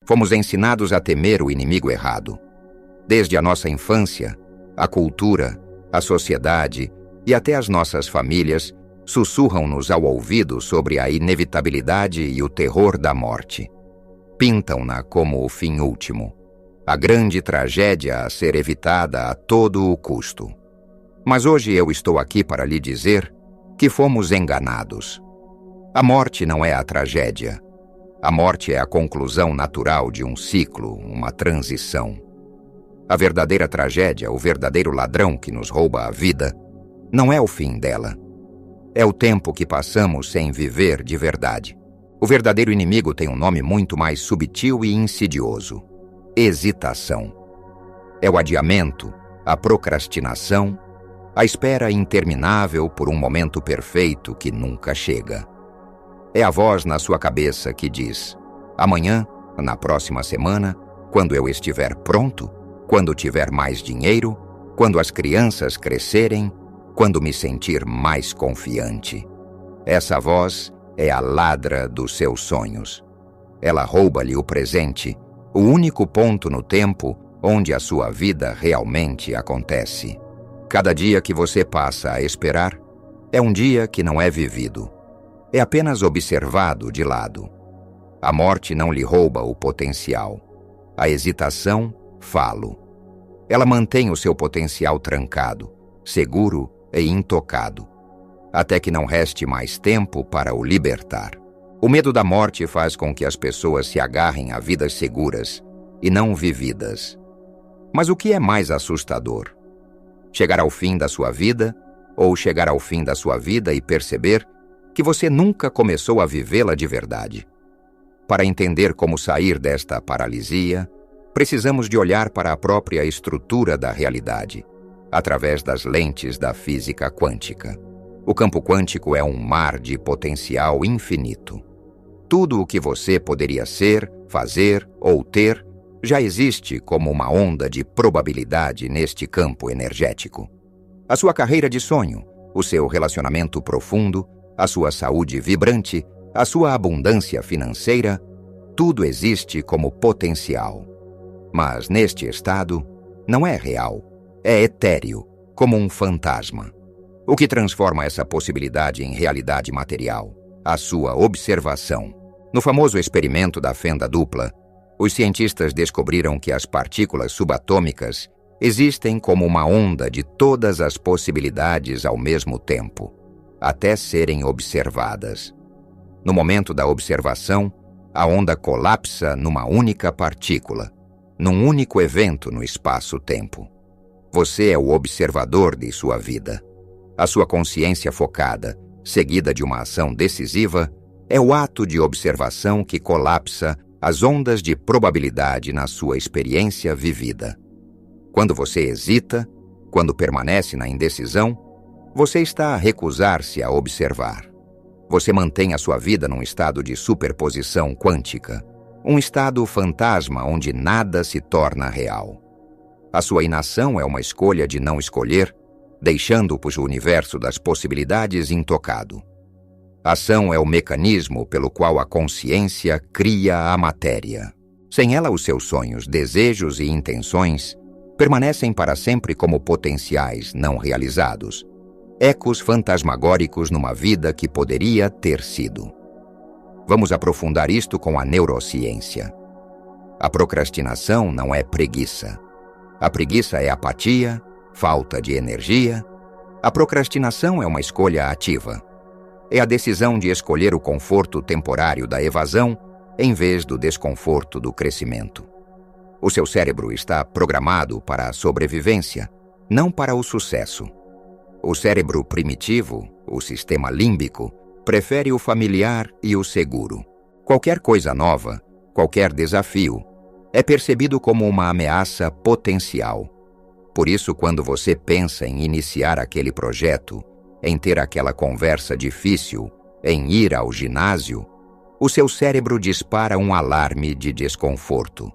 Fomos ensinados a temer o inimigo errado. Desde a nossa infância, a cultura, a sociedade e até as nossas famílias sussurram-nos ao ouvido sobre a inevitabilidade e o terror da morte. Pintam-na como o fim último, a grande tragédia a ser evitada a todo o custo. Mas hoje eu estou aqui para lhe dizer que fomos enganados. A morte não é a tragédia. A morte é a conclusão natural de um ciclo, uma transição. A verdadeira tragédia, o verdadeiro ladrão que nos rouba a vida, não é o fim dela. É o tempo que passamos sem viver de verdade. O verdadeiro inimigo tem um nome muito mais subtil e insidioso: hesitação. É o adiamento, a procrastinação, a espera interminável por um momento perfeito que nunca chega. É a voz na sua cabeça que diz: amanhã, na próxima semana, quando eu estiver pronto, quando tiver mais dinheiro, quando as crianças crescerem, quando me sentir mais confiante. Essa voz é a ladra dos seus sonhos. Ela rouba-lhe o presente, o único ponto no tempo onde a sua vida realmente acontece. Cada dia que você passa a esperar é um dia que não é vivido. É apenas observado de lado. A morte não lhe rouba o potencial. A hesitação, falo. Ela mantém o seu potencial trancado, seguro e intocado, até que não reste mais tempo para o libertar. O medo da morte faz com que as pessoas se agarrem a vidas seguras e não vividas. Mas o que é mais assustador? Chegar ao fim da sua vida, ou chegar ao fim da sua vida e perceber que você nunca começou a vivê-la de verdade? Para entender como sair desta paralisia, precisamos de olhar para a própria estrutura da realidade, através das lentes da física quântica. O campo quântico é um mar de potencial infinito. Tudo o que você poderia ser, fazer ou ter já existe como uma onda de probabilidade neste campo energético. A sua carreira de sonho, o seu relacionamento profundo, a sua saúde vibrante, a sua abundância financeira, tudo existe como potencial. Mas neste estado, não é real, é etéreo, como um fantasma. O que transforma essa possibilidade em realidade material? A sua observação. No famoso experimento da fenda dupla, os cientistas descobriram que as partículas subatômicas existem como uma onda de todas as possibilidades ao mesmo tempo, até serem observadas. No momento da observação, a onda colapsa numa única partícula, num único evento no espaço-tempo. Você é o observador de sua vida. A sua consciência focada, seguida de uma ação decisiva, é o ato de observação que colapsa as ondas de probabilidade na sua experiência vivida. Quando você hesita, quando permanece na indecisão, você está a recusar-se a observar. Você mantém a sua vida num estado de superposição quântica, um estado fantasma onde nada se torna real. A sua inação é uma escolha de não escolher, deixando o universo das possibilidades intocado. Ação é o mecanismo pelo qual a consciência cria a matéria. Sem ela, os seus sonhos, desejos e intenções permanecem para sempre como potenciais não realizados, ecos fantasmagóricos numa vida que poderia ter sido. Vamos aprofundar isto com a neurociência. A procrastinação não é preguiça. A preguiça é apatia, falta de energia. A procrastinação é uma escolha ativa. É a decisão de escolher o conforto temporário da evasão em vez do desconforto do crescimento. O seu cérebro está programado para a sobrevivência, não para o sucesso. O cérebro primitivo, o sistema límbico, prefere o familiar e o seguro. Qualquer coisa nova, qualquer desafio, é percebido como uma ameaça potencial. Por isso, quando você pensa em iniciar aquele projeto, em ter aquela conversa difícil, em ir ao ginásio, o seu cérebro dispara um alarme de desconforto.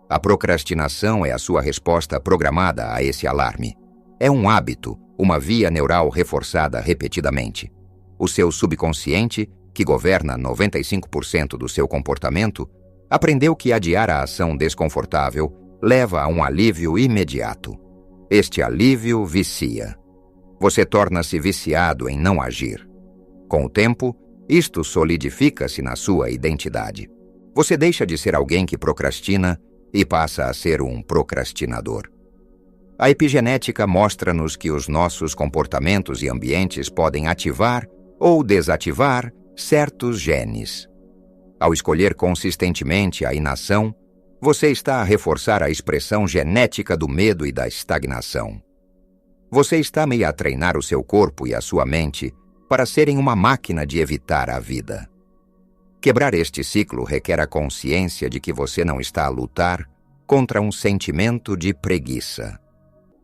A procrastinação é a sua resposta programada a esse alarme. É um hábito, uma via neural reforçada repetidamente. O seu subconsciente, que governa 95% do seu comportamento, Aprendeu que adiar a ação desconfortável leva a um alívio imediato. Este alívio vicia. Você torna-se viciado em não agir. Com o tempo, isto solidifica-se na sua identidade. Você deixa de ser alguém que procrastina e passa a ser um procrastinador. A epigenética mostra-nos que os nossos comportamentos e ambientes podem ativar ou desativar certos genes. Ao escolher consistentemente a inação, você está a reforçar a expressão genética do medo e da estagnação. Você está meio a treinar o seu corpo e a sua mente para serem uma máquina de evitar a vida. Quebrar este ciclo requer a consciência de que você não está a lutar contra um sentimento de preguiça,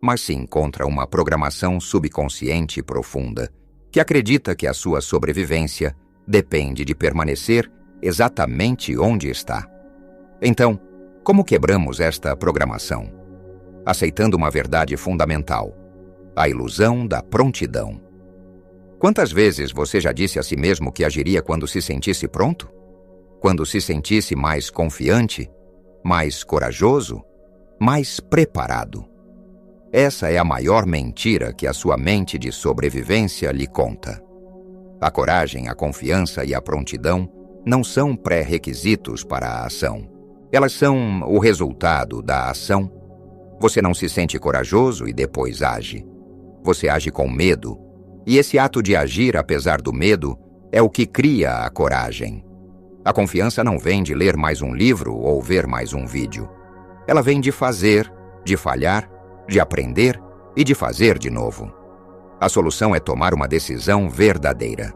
mas sim contra uma programação subconsciente profunda que acredita que a sua sobrevivência depende de permanecer exatamente onde está. Então, como quebramos esta programação? Aceitando uma verdade fundamental: a ilusão da prontidão. Quantas vezes você já disse a si mesmo que agiria quando se sentisse pronto? Quando se sentisse mais confiante, mais corajoso, mais preparado? Essa é a maior mentira que a sua mente de sobrevivência lhe conta. A coragem, a confiança e a prontidão não são pré-requisitos para a ação. Elas são o resultado da ação. Você não se sente corajoso e depois age. Você age com medo, e esse ato de agir apesar do medo é o que cria a coragem. A confiança não vem de ler mais um livro ou ver mais um vídeo. Ela vem de fazer, de falhar, de aprender e de fazer de novo. A solução é tomar uma decisão verdadeira.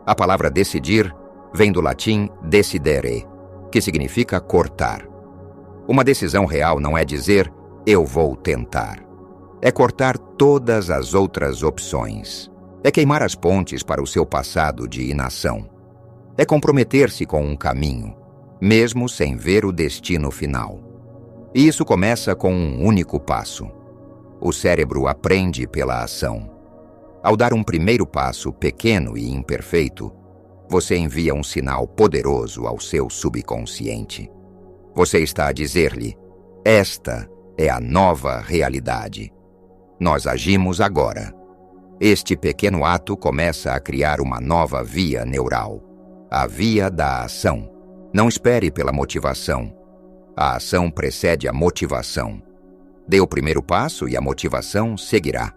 A palavra decidir vem do latim decidere, que significa cortar. Uma decisão real não é dizer eu vou tentar. É cortar todas as outras opções. É queimar as pontes para o seu passado de inação. É comprometer-se com um caminho, mesmo sem ver o destino final. E isso começa com um único passo. O cérebro aprende pela ação. Ao dar um primeiro passo pequeno e imperfeito, você envia um sinal poderoso ao seu subconsciente. Você está a dizer-lhe: esta é a nova realidade. Nós agimos agora. Este pequeno ato começa a criar uma nova via neural, a via da ação. Não espere pela motivação. A ação precede a motivação. Dê o primeiro passo e a motivação seguirá.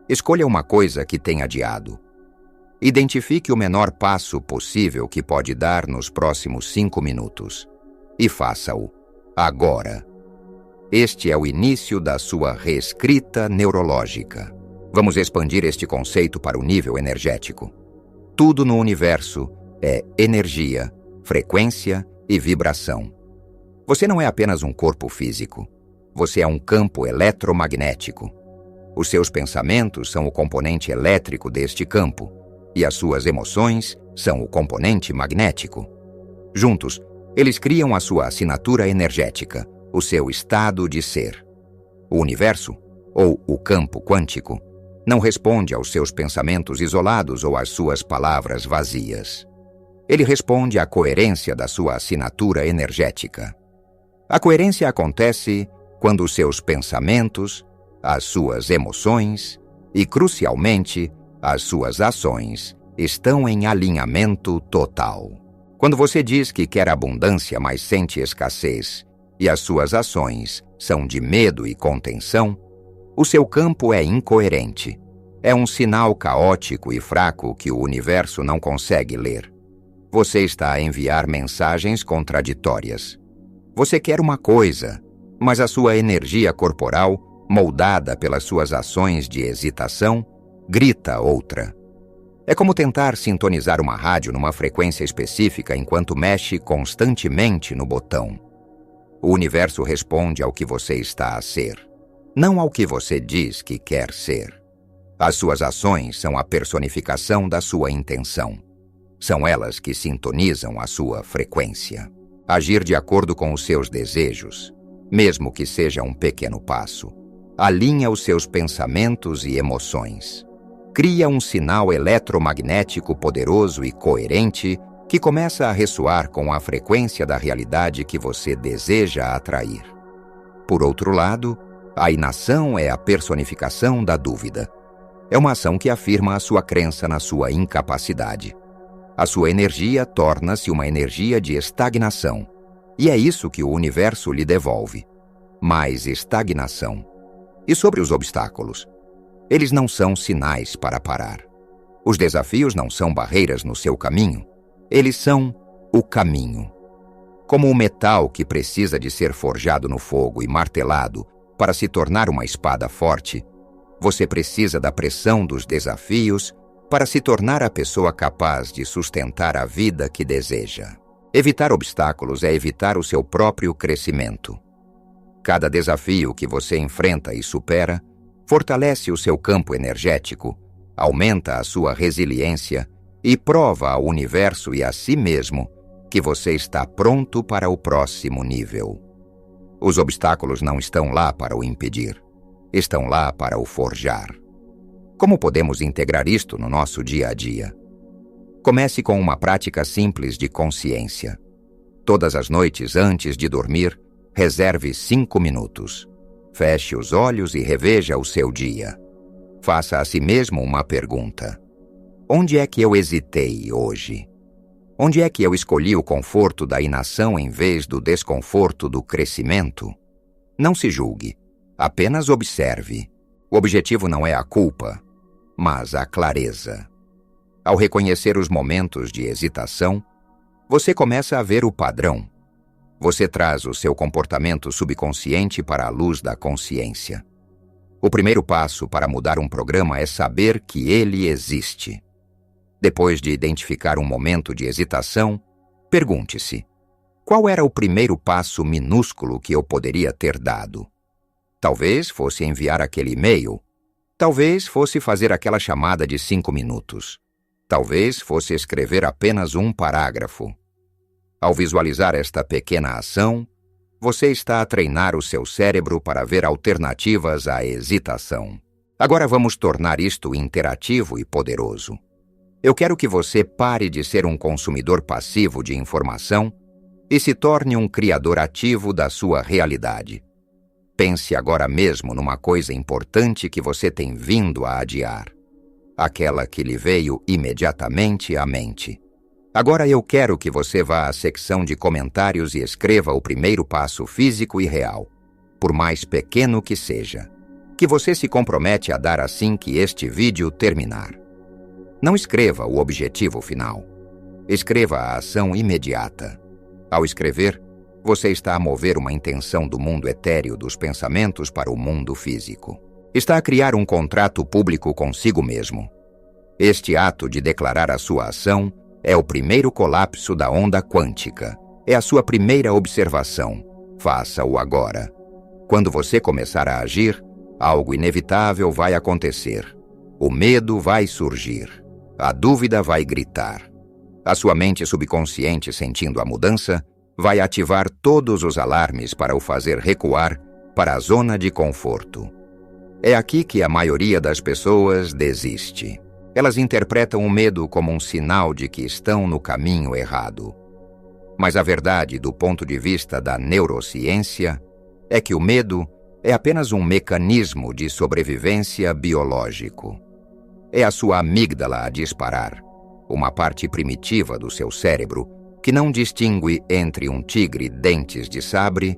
Escolha uma coisa que tenha adiado. Identifique o menor passo possível que pode dar nos próximos 5 minutos. E faça-o agora. Este é o início da sua reescrita neurológica. Vamos expandir este conceito para o nível energético. Tudo no universo é energia, frequência e vibração. Você não é apenas um corpo físico. Você é um campo eletromagnético. Os seus pensamentos são o componente elétrico deste campo, e as suas emoções são o componente magnético. Juntos, eles criam a sua assinatura energética, o seu estado de ser. O universo, ou o campo quântico, não responde aos seus pensamentos isolados ou às suas palavras vazias. Ele responde à coerência da sua assinatura energética. A coerência acontece quando os seus pensamentos, as suas emoções e, crucialmente, as suas ações estão em alinhamento total. Quando você diz que quer abundância, mas sente escassez, e as suas ações são de medo e contenção, o seu campo é incoerente. É um sinal caótico e fraco que o universo não consegue ler. Você está a enviar mensagens contraditórias. Você quer uma coisa, mas a sua energia corporal, moldada pelas suas ações de hesitação, grita outra. É como tentar sintonizar uma rádio numa frequência específica enquanto mexe constantemente no botão. O universo responde ao que você está a ser, não ao que você diz que quer ser. As suas ações são a personificação da sua intenção. São elas que sintonizam a sua frequência. Agir de acordo com os seus desejos, mesmo que seja um pequeno passo, alinha os seus pensamentos e emoções. Cria um sinal eletromagnético poderoso e coerente que começa a ressoar com a frequência da realidade que você deseja atrair. Por outro lado, a inação é a personificação da dúvida. É uma ação que afirma a sua crença na sua incapacidade. A sua energia torna-se uma energia de estagnação, e é isso que o universo lhe devolve: mais estagnação. E sobre os obstáculos? Eles não são sinais para parar. Os desafios não são barreiras no seu caminho, eles são o caminho. Como o metal que precisa de ser forjado no fogo e martelado para se tornar uma espada forte, você precisa da pressão dos desafios para se tornar a pessoa capaz de sustentar a vida que deseja. Evitar obstáculos é evitar o seu próprio crescimento. Cada desafio que você enfrenta e supera fortalece o seu campo energético, aumenta a sua resiliência e prova ao universo e a si mesmo que você está pronto para o próximo nível. Os obstáculos não estão lá para o impedir, estão lá para o forjar. Como podemos integrar isto no nosso dia a dia? Comece com uma prática simples de consciência. Todas as noites antes de dormir, reserve 5 minutos. Feche os olhos e reveja o seu dia. Faça a si mesmo uma pergunta: onde é que eu hesitei hoje? Onde é que eu escolhi o conforto da inação em vez do desconforto do crescimento? Não se julgue, apenas observe. O objetivo não é a culpa, mas a clareza. Ao reconhecer os momentos de hesitação, você começa a ver o padrão. Você traz o seu comportamento subconsciente para a luz da consciência. O primeiro passo para mudar um programa é saber que ele existe. Depois de identificar um momento de hesitação, pergunte-se: qual era o primeiro passo minúsculo que eu poderia ter dado? Talvez fosse enviar aquele e-mail. Talvez fosse fazer aquela chamada de 5 minutos. Talvez fosse escrever apenas um parágrafo. Ao visualizar esta pequena ação, você está a treinar o seu cérebro para ver alternativas à hesitação. Agora vamos tornar isto interativo e poderoso. Eu quero que você pare de ser um consumidor passivo de informação e se torne um criador ativo da sua realidade. Pense agora mesmo numa coisa importante que você tem vindo a adiar. Aquela que lhe veio imediatamente à mente. Agora eu quero que você vá à secção de comentários e escreva o primeiro passo físico e real, por mais pequeno que seja, que você se compromete a dar assim que este vídeo terminar. Não escreva o objetivo final. Escreva a ação imediata. Ao escrever, você está a mover uma intenção do mundo etéreo dos pensamentos para o mundo físico. Está a criar um contrato público consigo mesmo. Este ato de declarar a sua ação é o primeiro colapso da onda quântica. É a sua primeira observação. Faça-o agora. Quando você começar a agir, algo inevitável vai acontecer. O medo vai surgir. A dúvida vai gritar. A sua mente subconsciente, sentindo a mudança, vai ativar todos os alarmes para o fazer recuar para a zona de conforto. É aqui que a maioria das pessoas desiste. Elas interpretam o medo como um sinal de que estão no caminho errado. Mas a verdade, do ponto de vista da neurociência, é que o medo é apenas um mecanismo de sobrevivência biológico. É a sua amígdala a disparar, uma parte primitiva do seu cérebro que não distingue entre um tigre dentes de sabre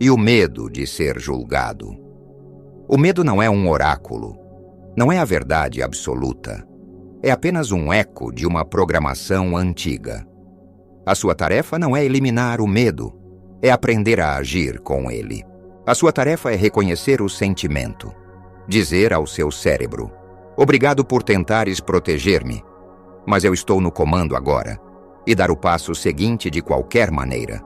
e o medo de ser julgado. O medo não é um oráculo, não é a verdade absoluta. É apenas um eco de uma programação antiga. A sua tarefa não é eliminar o medo, é aprender a agir com ele. A sua tarefa é reconhecer o sentimento, dizer ao seu cérebro: obrigado por tentares proteger-me, mas eu estou no comando agora, e dar o passo seguinte de qualquer maneira.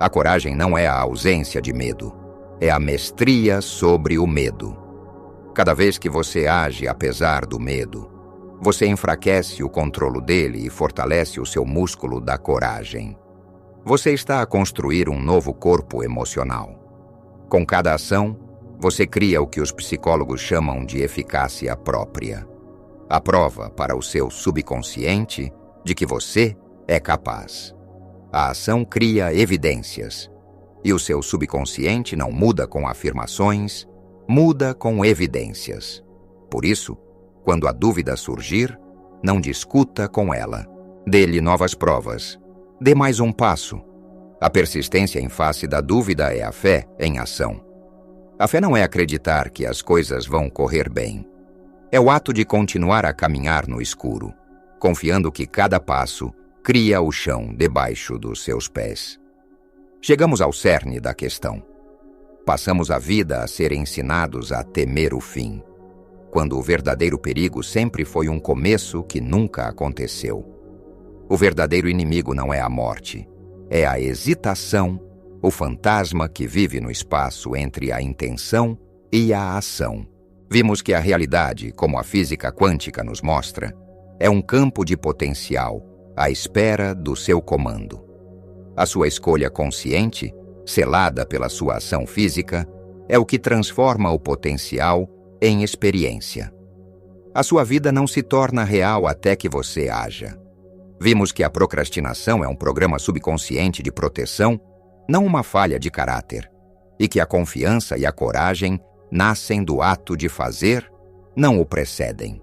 A coragem não é a ausência de medo, é a mestria sobre o medo. Cada vez que você age apesar do medo, você enfraquece o controle dele e fortalece o seu músculo da coragem. Você está a construir um novo corpo emocional. Com cada ação, você cria o que os psicólogos chamam de eficácia própria. A prova para o seu subconsciente de que você é capaz. A ação cria evidências. E o seu subconsciente não muda com afirmações, muda com evidências. Por isso, quando a dúvida surgir, não discuta com ela. Dê-lhe novas provas. Dê mais um passo. A persistência em face da dúvida é a fé em ação. A fé não é acreditar que as coisas vão correr bem. É o ato de continuar a caminhar no escuro, confiando que cada passo cria o chão debaixo dos seus pés. Chegamos ao cerne da questão. Passamos a vida a ser ensinados a temer o fim, quando o verdadeiro perigo sempre foi um começo que nunca aconteceu. O verdadeiro inimigo não é a morte, é a hesitação, o fantasma que vive no espaço entre a intenção e a ação. Vimos que a realidade, como a física quântica nos mostra, é um campo de potencial à espera do seu comando. A sua escolha consciente, selada pela sua ação física, é o que transforma o potencial em experiência. A sua vida não se torna real até que você haja. Vimos que a procrastinação é um programa subconsciente de proteção, não uma falha de caráter, e que a confiança e a coragem nascem do ato de fazer, não o precedem.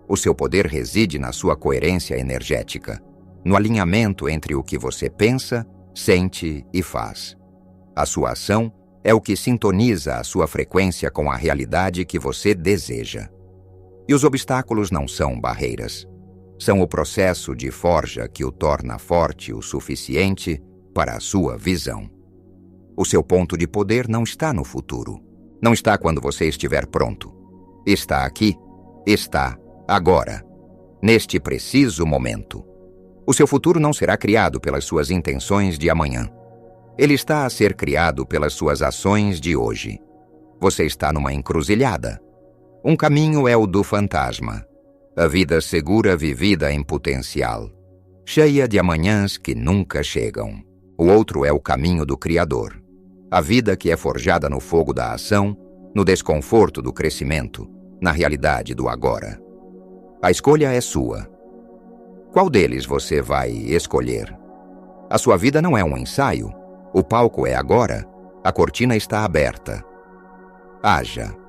O seu poder reside na sua coerência energética, no alinhamento entre o que você pensa, sente e faz. A sua ação é o que sintoniza a sua frequência com a realidade que você deseja. E os obstáculos não são barreiras. São o processo de forja que o torna forte o suficiente para a sua visão. O seu ponto de poder não está no futuro. Não está quando você estiver pronto. Está aqui. Está agora. Neste preciso momento. O seu futuro não será criado pelas suas intenções de amanhã. Ele está a ser criado pelas suas ações de hoje. Você está numa encruzilhada. Um caminho é o do fantasma. A vida segura vivida em potencial, cheia de amanhãs que nunca chegam. O outro é o caminho do Criador. A vida que é forjada no fogo da ação, no desconforto do crescimento, na realidade do agora. A escolha é sua. Qual deles você vai escolher? A sua vida não é um ensaio. O palco é agora. A cortina está aberta. Haja.